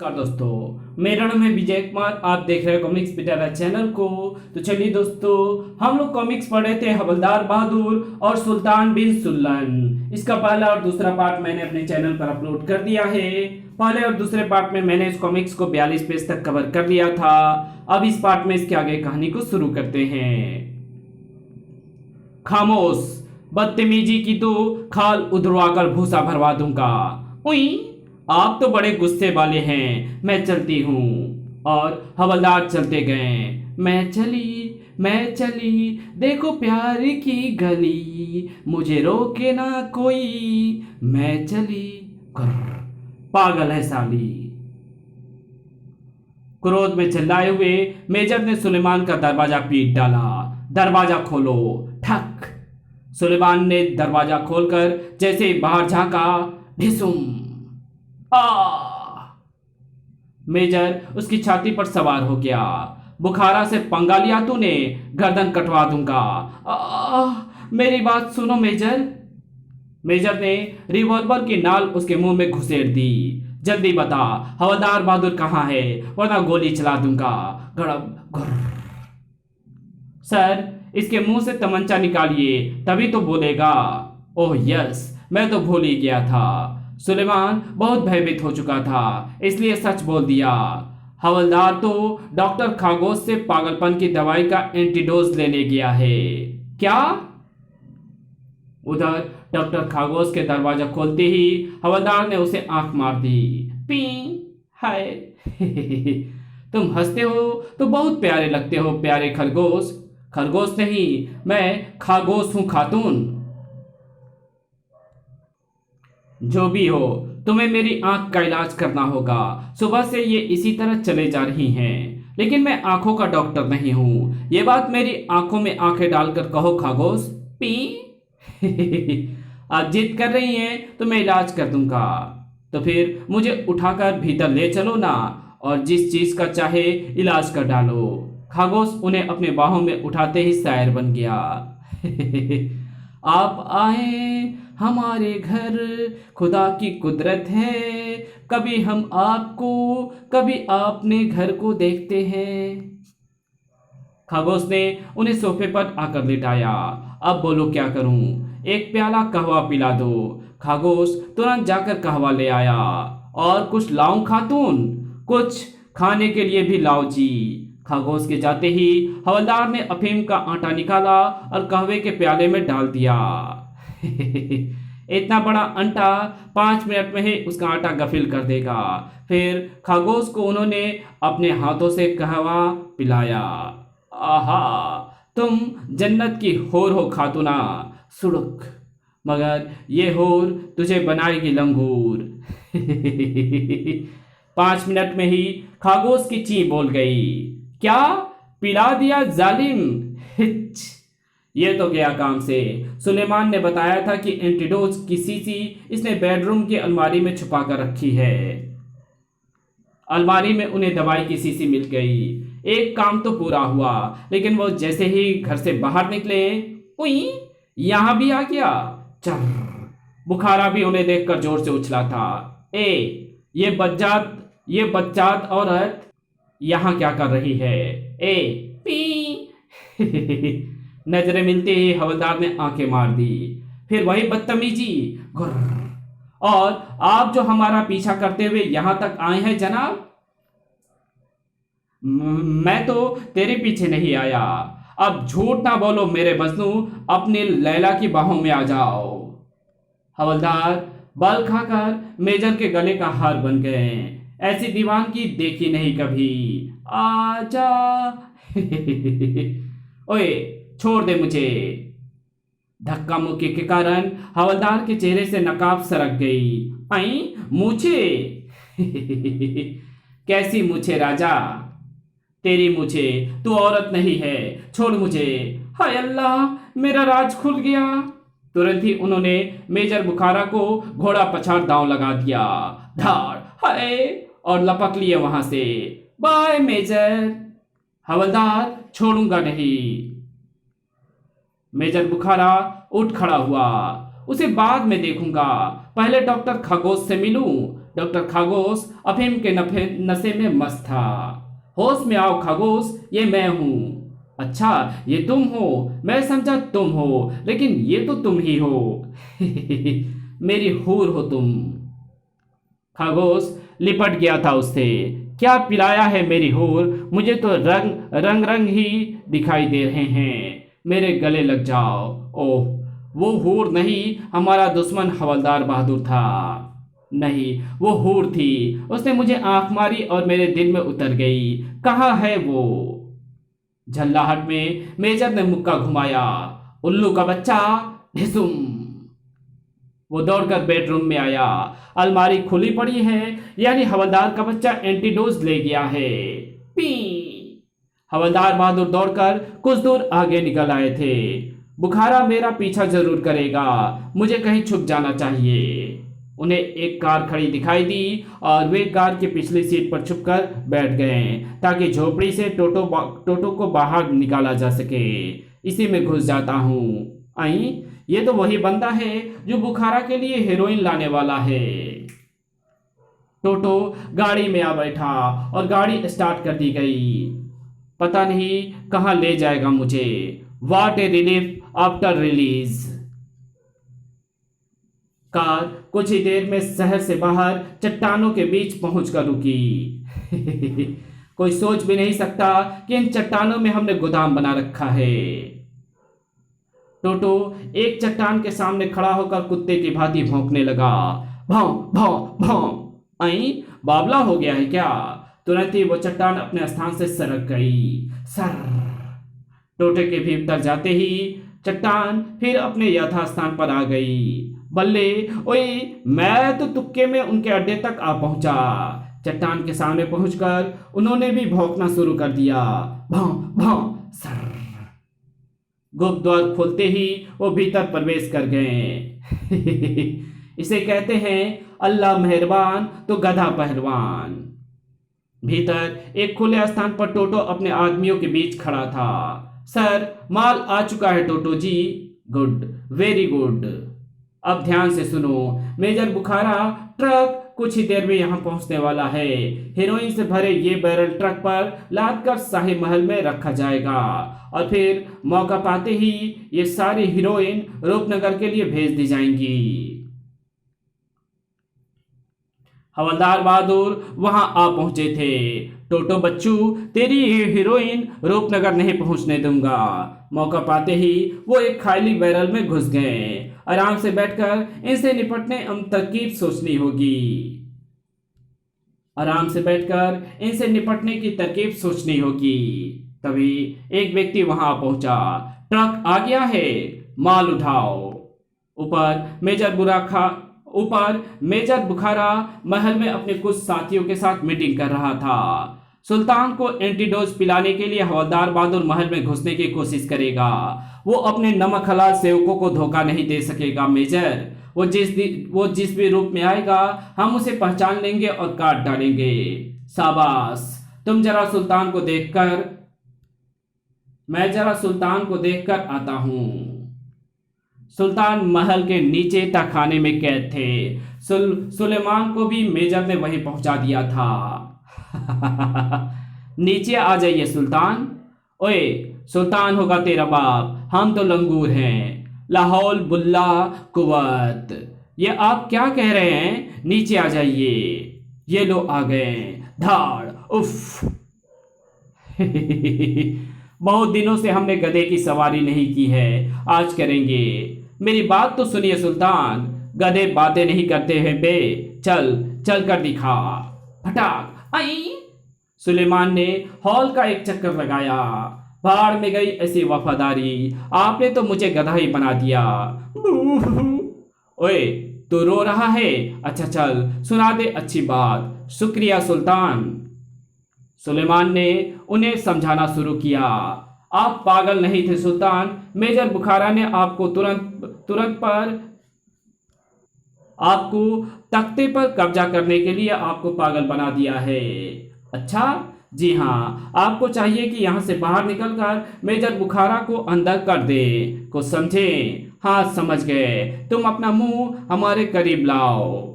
नमस्कार दोस्तों, मेरा नाम है विजय कुमार। आप देख रहे हैं कॉमिक्स पिटारा चैनल को। तो चलिए दोस्तों, हम लोग कॉमिक्स पढ़े थे हवलदार बहादुर और सुल्तान बिन सुल्लन। इसका पहला और दूसरा पार्ट मैंने अपने चैनल पर अपलोड कर दिया है। पहले और दूसरे पार्ट में मैंने इस कॉमिक्स को 42 पेज तक कवर कर लिया था। अब इस पार्ट में इसके आगे कहानी को शुरू करते हैं। खामोश, बदतमीजी की तो खाल उधरवाकर भूसा भरवा दूंगा। उई, आप तो बड़े गुस्से वाले हैं। मैं चलती हूँ। और हवलदार चलते गए। मैं चली देखो प्यार की गली, मुझे रोके ना कोई। मैं चली। कर्र, पागल है साली। क्रोध में चिल्लाए हुए मेजर ने सुलेमान का दरवाजा पीट डाला। दरवाजा खोलो। ठक। सुलेमान ने दरवाजा खोलकर जैसे ही बाहर झांका, ढिसुम। मेजर उसकी छाती पर सवार हो गया। बुखारा से पंगा लिया तूने, गर्दन कटवा दूंगा। मेरी बात सुनो मेजर। मेजर ने रिवॉल्वर की नाल उसके मुंह में घुसेड़ दी। जल्दी बता, हवलदार बहादुर कहाँ है, वरना गोली चला दूंगा। गड़ब गुर्र। सर, इसके मुंह से तमंचा निकालिए, तभी तो बोलेगा। ओह यस, मैं तो भूल ही गया था। सुलेमान बहुत भयभीत हो चुका था, इसलिए सच बोल दिया। हवलदार तो डॉक्टर खागोश से पागलपन की दवाई का एंटीडोज लेने गया है। क्या? उधर डॉक्टर खागोश के दरवाजा खोलते ही हवलदार ने उसे आंख मार दी। पी हाय। तुम हंसते हो तो बहुत प्यारे लगते हो प्यारे खरगोश। खरगोश नहीं, मैं खागोश हूं खातून। जो भी हो, तुम्हें मेरी आंख का इलाज करना होगा। सुबह से ये इसी तरह चले जा रही हैं, लेकिन मैं आंखों का डॉक्टर नहीं हूं। ये बात मेरी आंखों में आंखें डालकर कहो खागोश। पी। आप जिद कर रही हैं तो मैं इलाज कर दूंगा। तो फिर मुझे उठाकर भीतर ले चलो ना, और जिस चीज का चाहे इलाज कर डालो। खागोश उन्हें अपने बाहों में उठाते ही शायर बन गया। आप आए हमारे घर, खुदा की कुदरत है। कभी हम आपको, कभी आपने घर को देखते हैं। खरगोश ने उन्हें सोफे पर आकर लिटाया। अब बोलो क्या करूं? एक प्याला कहवा पिला दो। खरगोश तुरंत जाकर कहवा ले आया। और कुछ लाऊं खातून? कुछ खाने के लिए भी लाओ जी। खरगोश के जाते ही हवलदार ने अफीम का आटा निकाला और कहवे के प्याले में डाल दिया। इतना बड़ा अंटा 5 मिनट में ही उसका आटा गफिल कर देगा। फिर खरगोश को उन्होंने अपने हाथों से कहवा पिलाया। आहा, तुम जन्नत की होर हो खातूना। सुड़क, मगर ये होर तुझे बनाएगी लंगूर। 5 मिनट में ही खरगोश की ची बोल गई। क्या पिला दिया जालिम? हिच, ये तो गया काम से। सुलेमान ने बताया था कि एंटीडोज की शीशी इसने बेडरूम की अलमारी में छुपा कर रखी है। अलमारी में उन्हें दवाई की शीशी मिल गई। एक काम तो पूरा हुआ, लेकिन वो जैसे ही घर से बाहर निकले, उई, यहां भी आ गया। चर। बुखारा भी उन्हें देखकर जोर से उछला था। ये बच्चात औरत यहां क्या कर रही है? पी। नजरें मिलते ही हवलदार ने आंखें मार दी। फिर वही बदतमीजी। गुर्र। और आप जो हमारा पीछा करते हुए यहां तक आए हैं जनाब? मैं तो तेरे पीछे नहीं आया। अब झूठ ना बोलो मेरे मजनू, अपनी लैला की बाहों में आ जाओ। हवलदार बल खाकर मेजर के गले का हार बन गए। ऐसी दीवानगी देखी नहीं कभी। आजा। ओए, छोड़ दे मुझे। धक्का मुक्की के कारण हवलदार के चेहरे से नकाब सरक गई। आई मूछे। कैसी मूछे राजा? तेरी मूछे, तू औरत नहीं है। छोड़ मुझे। हाय अल्लाह, मेरा राज खुल गया। तुरंत ही उन्होंने मेजर बुखारा को घोड़ा पछाड़ दांव लगा दिया। धाड़, हाय, और लपक लिए वहां से। Bye major. हवलदार, छोड़ूंगा नहीं। मेजर बुखारा उठ खड़ा हुआ। उसे बाद में देखूंगा, पहले डॉक्टर खरगोश से मिलूं। डॉक्टर खरगोश अफीम के नशे में मस्त था। होश में आओ खरगोश, ये मैं हूं। अच्छा, ये तुम हो? मैं समझा तुम हो, लेकिन ये तो तुम ही हो। मेरी हूर हो तुम। खरगोश लिपट गया था उससे। क्या पिलाया है मेरी हूर, मुझे तो रंग रंग रंग ही दिखाई दे रहे हैं। मेरे गले लग जाओ। ओह, वो हूर नहीं, हमारा दुश्मन हवलदार बहादुर था। नहीं, वो हूर थी। उसने मुझे आंख मारी और मेरे दिल में उतर गई। कहाँ है वो? झल्लाहट में मेजर ने मुक्का घुमाया। उल्लू का बच्चा, ढिसुम। वो दौड़कर बेडरूम में आया। अलमारी खुली पड़ी है, यानी हवलदार का बच्चा एंटीडोज ले गया है। पी। हवलदार बहादुर दौड़कर कुछ दूर आगे निकल आए थे। बुखारा मेरा पीछा जरूर करेगा, मुझे कहीं छुप जाना चाहिए। उन्हें एक कार खड़ी दिखाई दी और वे कार की पिछली सीट पर छुपकर बैठ गए ताकि झोपड़ी से टोटो को बाहर निकाला जा सके। इसी में घुस जाता हूँ। आई, ये तो वही बंदा है जो बुखारा के लिए हेरोइन लाने वाला है। टोटो गाड़ी में आ बैठा और गाड़ी स्टार्ट कर दी गई। पता नहीं कहाँ ले जाएगा मुझे। What A relief after release. Car कुछ ही देर में शहर से बाहर चट्टानों के बीच पहुंचकर रुकी। कोई सोच भी नहीं सकता कि इन चट्टानों में हमने गोदाम बना रखा है। टोटो एक चट्टान के सामने खड़ा होकर कुत्ते की भांति भौंकने लगा। भौं भौं भौं। आई, बावला हो गया है क्या? तुरंत ही वो चट्टान अपने स्थान से सरक गई। सर। टोटे के भीतर जाते ही चट्टान फिर अपने यथास्थान पर आ गई। बल्ले, ओए, मैं तो तुक्के में उनके अड्डे तक आ पहुंचा। चट्टान के सामने पहुंचकर उन्होंने भी भौंकना शुरू कर दिया। भौं भौं सर। गुप्त द्वार खोलते ही वो भीतर प्रवेश कर गए। इसे कहते हैं अल्लाह मेहरबान तो गधा पहलवान। भीतर एक खुले स्थान पर टोटो अपने आदमियों के बीच खड़ा था। सर, माल आ चुका है टोटो जी। Good, very good. अब ध्यान से सुनो, मेजर बुखारा ट्रक कुछ ही देर में यहाँ पहुंचने वाला है। हेरोइन से भरे ये बैरल ट्रक पर लाद कर शाही महल में रखा जाएगा और फिर मौका पाते ही ये सारी हीरोइन रूपनगर के लिए भेज दी जाएंगी। हवलदार बहादुर वहां आ पहुंचे थे। टोटो बच्चू, तेरी ये हीरोइन रूपनगर नहीं पहुंचने दूंगा। मौका पाते ही वो एक खाली बैरल में घुस गए। आराम से बैठकर इनसे निपटने तरकीब सोचनी होगी। आराम से बैठकर इनसे निपटने की तरकीब सोचनी होगी। तभी एक व्यक्ति वहां पहुंचा। ट्रक आ गया है, माल उठाओ। ऊपर मेजर बुखारा महल में अपने कुछ साथियों के साथ मीटिंग कर रहा था। सुल्तान को एंटीडोज पिलाने के लिए हवलदार बहादुर महल में घुसने की कोशिश करेगा। वो अपने नमक हलाल सेवकों को धोखा नहीं दे सकेगा मेजर। वो जिस भी रूप में आएगा हम उसे पहचान लेंगे और काट डालेंगे। शाबाश, मैं जरा सुल्तान को देखकर आता हूँ। सुल्तान महल के नीचे तहखाने में कैद थे। सुलेमान को भी मेजर ने वहीं पहुंचा दिया था। नीचे आ जाइए सुल्तान। ओए, सुल्तान होगा तेरा बाप, हम तो लंगूर हैं। लाहौल बुल्ला कुवत। ये आप क्या कह रहे हैं? नीचे आ जाइए। ये लो आ गए। धाड़, उफ। बहुत दिनों से हमने गधे की सवारी नहीं की है, आज करेंगे। मेरी बात तो सुनिए सुल्तान, गधे बातें नहीं करते हैं बे। चल कर दिखा। फटाक। आई। सुलेमान ने हॉल का एक चक्कर लगाया। भाड़ में गई ऐसी वफादारी, आपने तो मुझे गधा ही बना दिया। ओए, तू रो रहा है? अच्छा चल सुना दे अच्छी बात। शुक्रिया सुल्तान। सुलेमान ने उन्हें समझाना शुरू किया। आप पागल नहीं थे सुल्तान। मेजर बुखारा ने आपको तुरंत पर आपको तख्ते पर कब्जा करने के लिए आपको पागल बना दिया है। अच्छा, जी हाँ, आपको चाहिए कि यहाँ से बाहर निकलकर मेजर बुखारा को अंदर कर दे। कुछ समझे? हाँ समझ गए। तुम अपना मुंह हमारे करीब लाओ।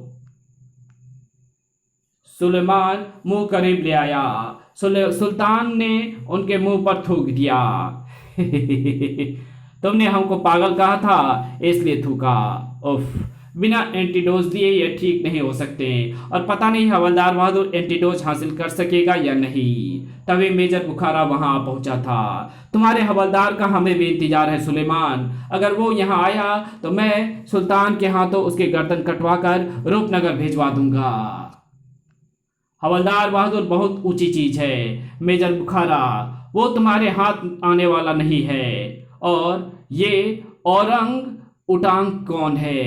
सुलेमान मुंह करीब ले आया। सुल्तान ने उनके मुंह पर थूक दिया। तुमने हमको पागल कहा था इसलिए थूका। उफ, बिना एंटीडोज दिए ये ठीक नहीं हो सकते और पता नहीं हवलदार बहादुर एंटीडोज हासिल कर सकेगा या नहीं। तभी मेजर बुखारा वहां पहुंचा था। तुम्हारे हवलदार का हमें भी इंतजार है सुलेमान। अगर वो यहाँ आया तो मैं सुल्तान के हाथों उसकी गर्दन कटवा कर रूपनगर भिजवा दूंगा। हवलदार बहादुर बहुत ऊंची चीज है मेजर बुखारा, वो तुम्हारे हाथ आने वाला नहीं है। और ये औरंग उटांग कौन है?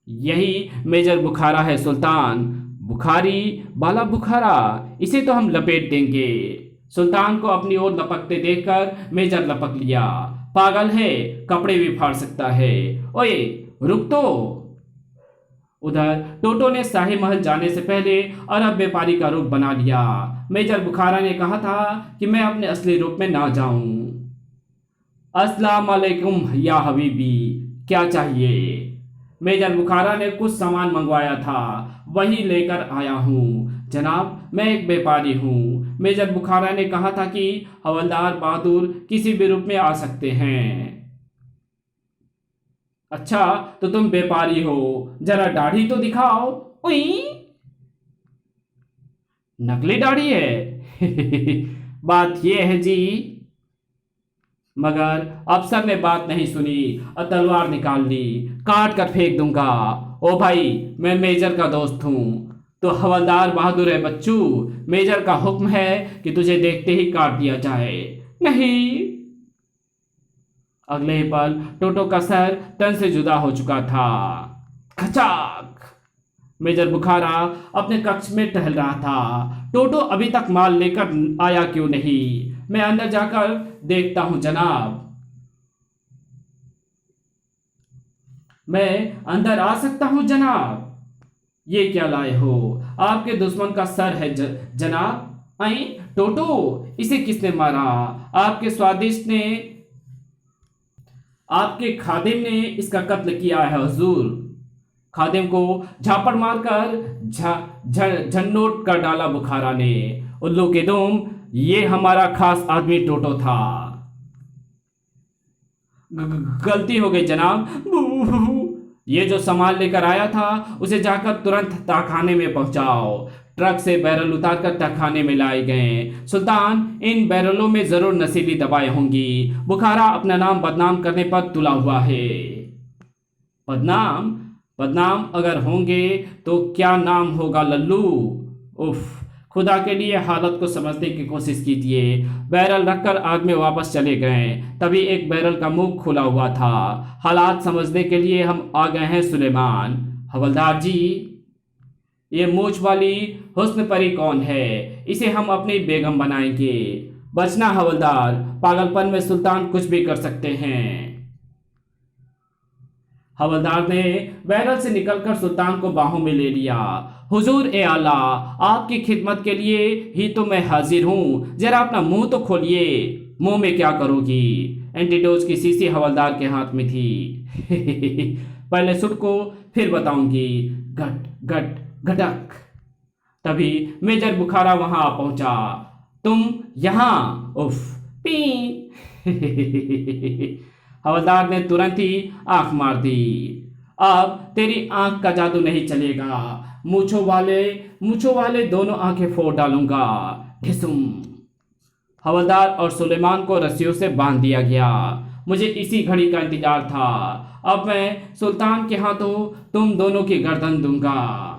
यही मेजर बुखारा है सुल्तान। बुखारी बाला बुखारा, इसे तो हम लपेट देंगे। सुल्तान को अपनी ओर लपकते देखकर मेजर लपक लिया। पागल है, कपड़े भी फाड़ सकता है। ओए रुक तो। उधर टोटो ने शाही महल जाने से पहले अरब व्यापारी का रूप बना लिया। मेजर बुखारा ने कहा था कि मैं अपने असली रूप में ना जाऊं। अस्सलाम वालेकुम या हबीबी, क्या चाहिए? मेजर बुखारा ने कुछ सामान मंगवाया था, वही लेकर आया हूँ जनाब, मैं एक व्यापारी हूँ। मेजर बुखारा ने कहा था कि हवलदार बहादुर किसी भी रूप में आ सकते हैं। अच्छा तो तुम व्यापारी हो, जरा दाढ़ी तो दिखाओ। उई, नकली दाढ़ी है। बात यह है जी। मगर अफसर ने बात नहीं सुनी और तलवार निकाल ली। काट कर फेंक दूंगा। ओ भाई, मैं मेजर का दोस्त हूं, तो हवलदार बहादुर है बच्चू। मेजर का हुक्म है कि तुझे देखते ही काट दिया जाए। नहीं। अगले ही पल टोटो का सर तन से जुदा हो चुका था। खचाक। मेजर बुखारा अपने कक्ष में टहल रहा था। टोटो अभी तक माल लेकर आया क्यों नहीं? मैं अंदर जाकर देखता हूं जनाब। मैं अंदर आ सकता हूं जनाब? ये क्या लाए हो? आपके दुश्मन का सर है जनाब। आई टोटो, इसे किसने मारा? आपके स्वादिष्ट ने, आपके खादिम ने इसका कत्ल किया है हुजूर। खादिम को झापड़ मारकर झन्नोट कर डाला बुखारा ने। उल्लू के दुम, ये हमारा खास आदमी टोटो था। गलती हो गई जनाब। ये जो सामान लेकर आया था उसे जाकर तुरंत तहखाने में पहुंचाओ। ट्रक से बैरल उतारकर तहखाने में लाए गए। सुल्तान, इन बैरलों में जरूर नशीली दवाएं होंगी। बुखारा अपना नाम बदनाम करने पर तुला हुआ है। बदनाम? बदनाम अगर होंगे तो क्या नाम होगा लल्लू। उफ, खुदा के लिए हालत को समझने की कोशिश कीजिए। बैरल रखकर आदमी वापस चले गए। तभी एक बैरल का मुंह खुला हुआ था। हालात समझने के लिए हम आ गए हैं सुलेमान। हवलदार जी, ये मूछ वाली हुस्न परी कौन है? इसे हम अपनी बेगम बनाएंगे। बचना हवलदार, पागलपन में सुल्तान कुछ भी कर सकते हैं। हवलदार ने बैरल से निकलकर सुल्तान को बाहों में ले लिया। हुजूर ए आला, आपकी खिदमत के लिए ही तो मैं हाजिर हूँ। जरा अपना मुंह तो खोलिए। मुंह में क्या करोगी? एंटीडोज की शीशी हवलदार के हाथ में थी। पहले सुट को फिर बताऊंगी। घट घट घटक। तभी मेजर बुखारा वहां आ पहुंचा। तुम यहां? उफ, पी। हवलदार ने तुरंत ही आंख मार दी। अब तेरी आंख का जादू नहीं चलेगा। मूछों वाले दोनों आंखें फोड़ डालूंगा। ढिसुम। हवलदार और सुलेमान को रस्सियों से बांध दिया गया। मुझे इसी घड़ी का इंतजार था। अब मैं सुल्तान के हाथों तुम दोनों की गर्दन दूंगा।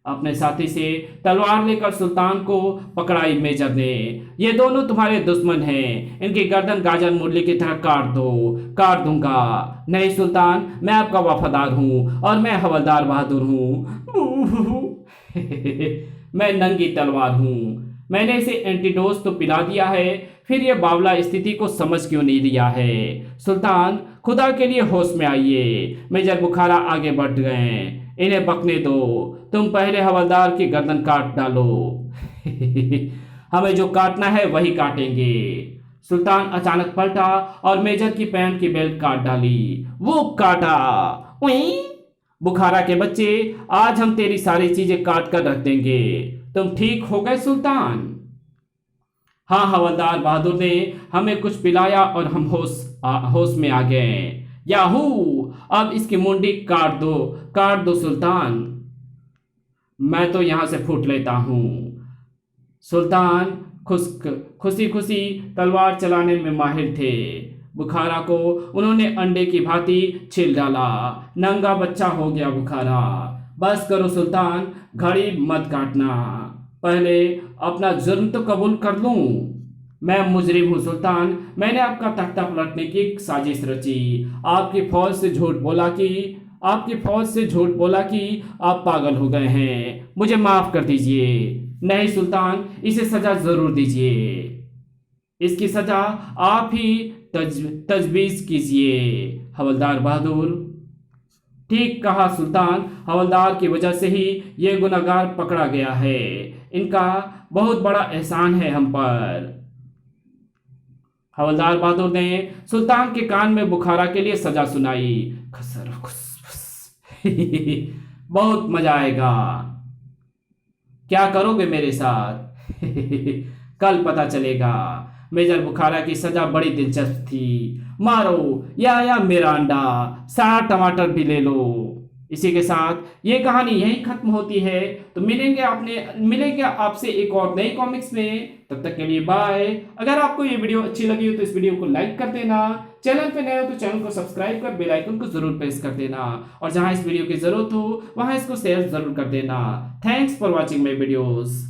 अपने साथी से तलवार लेकर सुल्तान को पकड़ाई मेजर ने। ये दोनों तुम्हारे दुश्मन हैं, इनकी गर्दन गाजर मूली की तरह काट दो। काट दूंगा। नहीं सुल्तान, मैं आपका वफादार हूँ और मैं हवलदार बहादुर हूँ। मैं नंगी तलवार हूँ। मैंने इसे एंटीडोज तो पिला दिया है, फिर यह बावला स्थिति को समझ क्यों नहीं लिया है? सुल्तान, खुदा के लिए होश में आइए। मेजर बुखारा आगे बढ़ गए। इन्हें बकने दो। तुम पहले हवलदार की गर्दन काट डालो। हमें जो काटना है वही काटेंगे। सुल्तान अचानक पलटा और मेजर की पैंट की बेल्ट काट डाली। वो काटा। उई, बुखारा के बच्चे, आज हम तेरी सारी चीजें काट कर रख देंगे। तुम ठीक हो गए सुल्तान? हाँ, हवलदार बहादुर ने हमें कुछ पिलाया और हम होश में आ गए। याहू, अब इसकी मुंडी काट दो सुल्तान। मैं तो यहां से फूट लेता हूं। सुल्तान खुशी खुशी तलवार चलाने में माहिर थे। बुखारा को उन्होंने अंडे की भांति छील डाला। नंगा बच्चा हो गया बुखारा। बस करो सुल्तान, घड़ी मत काटना। पहले अपना जुर्म तो कबूल कर लूं। मैं मुजरिम हूं सुल्तान। मैंने आपका तख्ता पलटने की एक साजिश रची। आपकी फौज से झूठ बोला कि आप पागल हो गए हैं। मुझे माफ कर दीजिए। नहीं सुल्तान, इसे सजा जरूर दीजिए। इसकी सजा आप ही तजवीज कीजिए। हवलदार बहादुर। ठीक कहा सुल्तान, हवलदार की वजह से ही ये गुनहगार पकड़ा गया है। इनका बहुत बड़ा एहसान है हम पर। हवलदार बहादुर ने सुल्तान के कान में बुखारा के लिए सजा सुनाई। खसर खुस बहुत मजा आएगा। क्या करोगे मेरे साथ? कल पता चलेगा। मेजर बुखारा की सजा बड़ी दिलचस्प थी। मारो या मेरा अंडा, सारा टमाटर भी ले लो। इसी के साथ ये कहानी यहीं खत्म होती है। तो मिलेंगे आपसे एक और नई कॉमिक्स में। तब तक के लिए बाय। अगर आपको ये वीडियो अच्छी लगी हो तो इस वीडियो को लाइक कर देना। चैनल पे नए हो तो चैनल को सब्सक्राइब कर बेल आइकन को जरूर प्रेस कर देना। और जहां इस वीडियो की जरूरत हो वहां इसको शेयर जरूर कर देना। Thanks for watching my videos.